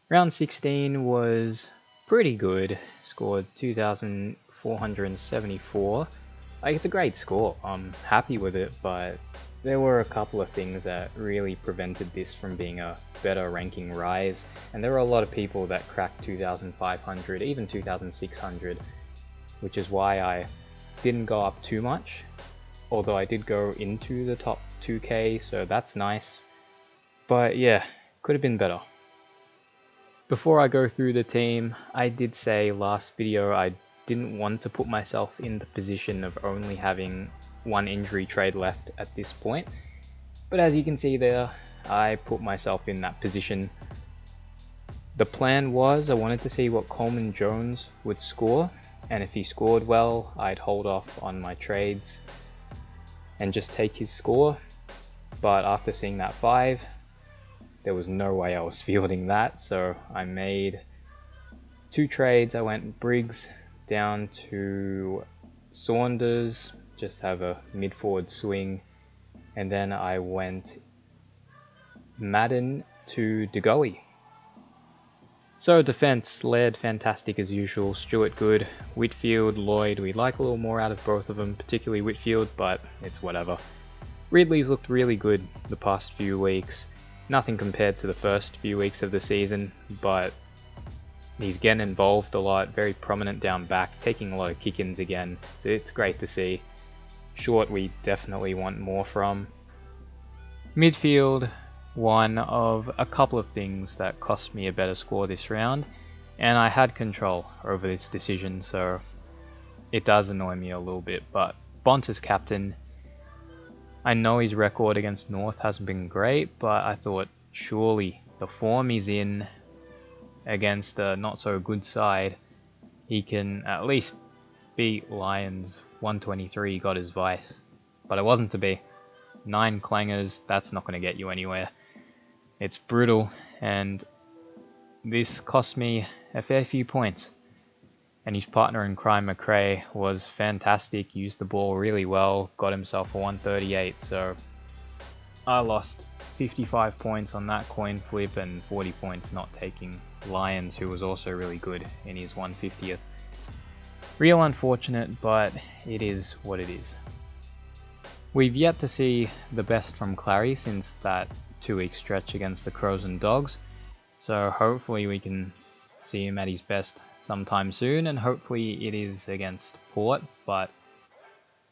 Round 16 was pretty good, scored 2,474. Like, it's a great score, I'm happy with it, but there were a couple of things that really prevented this from being a better ranking rise, and there were a lot of people that cracked 2,500, even 2,600, which is why I didn't go up too much, although I did go into the top 2k, so that's nice. But yeah, could have been better. Before I go through the team, I did say last video I didn't want to put myself in the position of only having one injury trade left at this point, but as you can see there, I put myself in that position. The plan was I wanted to see what Coleman Jones would score, and if he scored well, I'd hold off on my trades and just take his score. But after seeing that 5, there was no way I was fielding that, so I made 2 trades. I went Briggs down to Saunders, just have a mid-forward swing, and then I went Madden to Goey. So defense, Laird fantastic as usual, Stewart good, Whitfield, Lloyd, we like a little more out of both of them, particularly Whitfield, but it's whatever. Ridley's looked really good the past few weeks. Nothing compared to the first few weeks of the season, but he's getting involved a lot, very prominent down back, taking a lot of kick-ins again, so it's great to see. Short we definitely want more from. Midfield, one of a couple of things that cost me a better score this round, and I had control over this decision, so it does annoy me a little bit, but Bont as captain. I know his record against North hasn't been great, but I thought surely the form he's in against a not so good side, he can at least beat Lions. 123 got his vice, but it wasn't to be. 9 clangers, that's not going to get you anywhere. It's brutal, and this cost me a fair few points. And his partner in crime, McRae, was fantastic, used the ball really well, got himself a 138, so I lost 55 points on that coin flip and 40 points not taking Lions, who was also really good in his 150th. Real unfortunate, but it is what it is. We've yet to see the best from Clary since that 2-week stretch against the Crows and Dogs, so hopefully we can see him at his best sometime soon, and hopefully it is against Port, but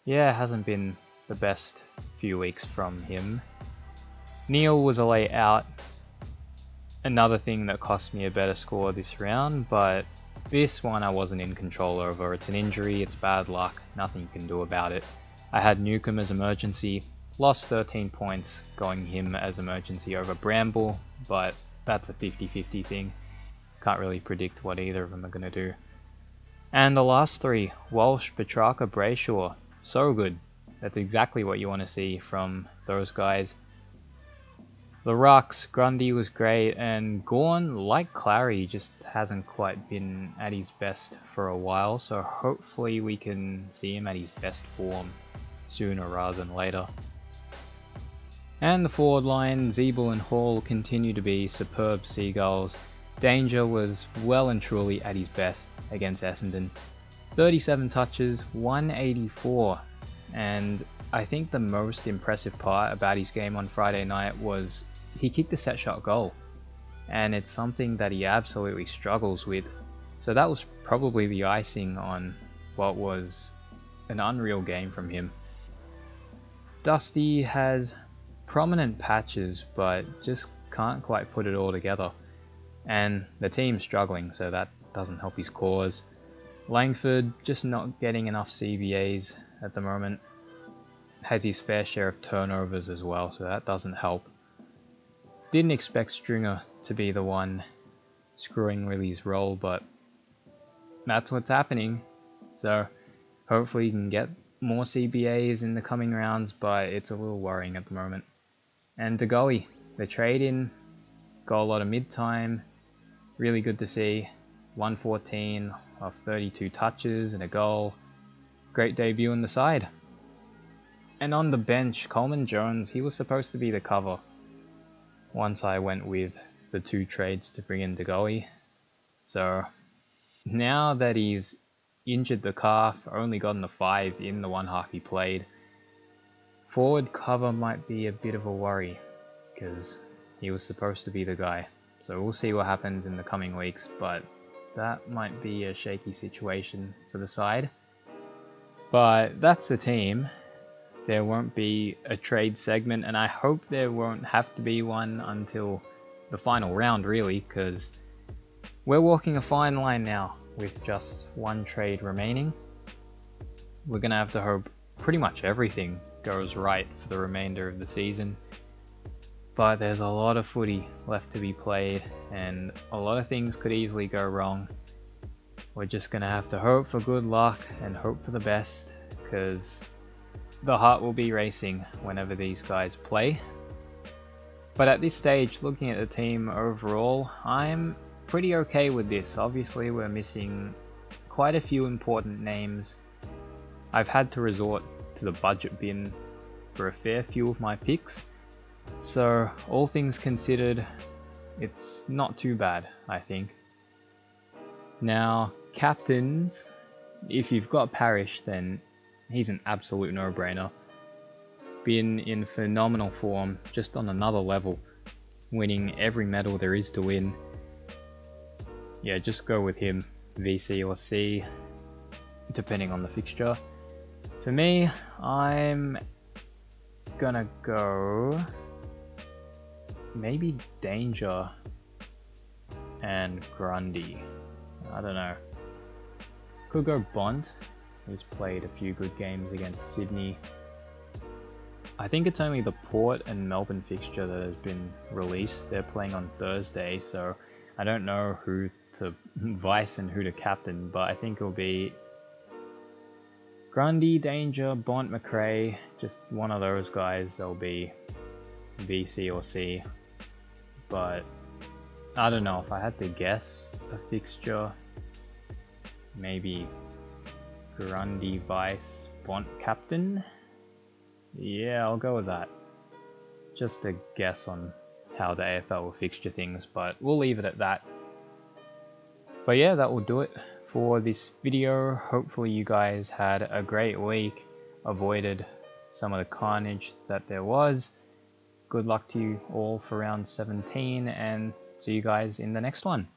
yeah, it hasn't been the best few weeks from him. Neale was a lay out, another thing that cost me a better score this round, but this one I wasn't in control over. It's an injury, it's bad luck, nothing you can do about it. I had Newcomb as emergency, lost 13 points going him as emergency over Bramble, but that's a 50-50 thing. Can't really predict what either of them are going to do. And the last 3, Walsh, Petrarca, Brayshaw, so good. That's exactly what you want to see from those guys. The Rucks, Grundy was great, and Gawn, like Clary, just hasn't quite been at his best for a while, so hopefully we can see him at his best form sooner rather than later. And the forward line, Zeeble and Hall continue to be superb Seagulls. Danger was well and truly at his best against Essendon. 37 touches, 184, and I think the most impressive part about his game on Friday night was he kicked a set shot goal, and it's something that he absolutely struggles with, so that was probably the icing on what was an unreal game from him. Dusty has prominent patches, but just can't quite put it all together. And the team's struggling, so that doesn't help his cause. Langford just not getting enough CBAs at the moment. Has his fair share of turnovers as well, so that doesn't help. Didn't expect Stringer to be the one screwing Lily's role, but that's what's happening. So hopefully he can get more CBAs in the coming rounds, but it's a little worrying at the moment. And Goey, the trade-in, got a lot of mid-time. Really good to see. 114 off 32 touches and a goal. Great debut in the side. And on the bench, Coleman Jones, he was supposed to be the cover. Once I went with the 2 trades to bring in Goey. So now that he's injured the calf, only gotten a 5 in the 1 half he played, forward cover might be a bit of a worry, because he was supposed to be the guy. So we'll see what happens in the coming weeks, but that might be a shaky situation for the side. But that's the team. There won't be a trade segment, and I hope there won't have to be one until the final round, really, because we're walking a fine line now with just 1 trade remaining. We're going to have to hope pretty much everything goes right for the remainder of the season. But there's a lot of footy left to be played, and a lot of things could easily go wrong. We're just going to have to hope for good luck and hope for the best, because the heart will be racing whenever these guys play. But at this stage, looking at the team overall, I'm pretty okay with this. Obviously we're missing quite a few important names. I've had to resort to the budget bin for a fair few of my picks, so all things considered, it's not too bad, I think. Now, captains, if you've got Parrish, then he's an absolute no-brainer. Been in phenomenal form, just on another level, winning every medal there is to win. Yeah, just go with him, VC or C, depending on the fixture. For me, I'm gonna go maybe Danger and Grundy. I don't know. Could go Bont. He's played a few good games against Sydney. I think it's only the Port and Melbourne fixture that has been released. They're playing on Thursday, so I don't know who to vice and who to captain, but I think it'll be Grundy, Danger, Bont, McRae, just one of those guys. They'll be VC or C, but I don't know. If I had to guess a fixture, maybe Grundy vice, Bont captain. Yeah, I'll go with that. Just a guess on how the AFL will fixture things, but we'll leave it at that. But yeah, that will do it for this video. Hopefully you guys had a great week, avoided some of the carnage that there was. Good luck to you all for round 17, and see you guys in the next one.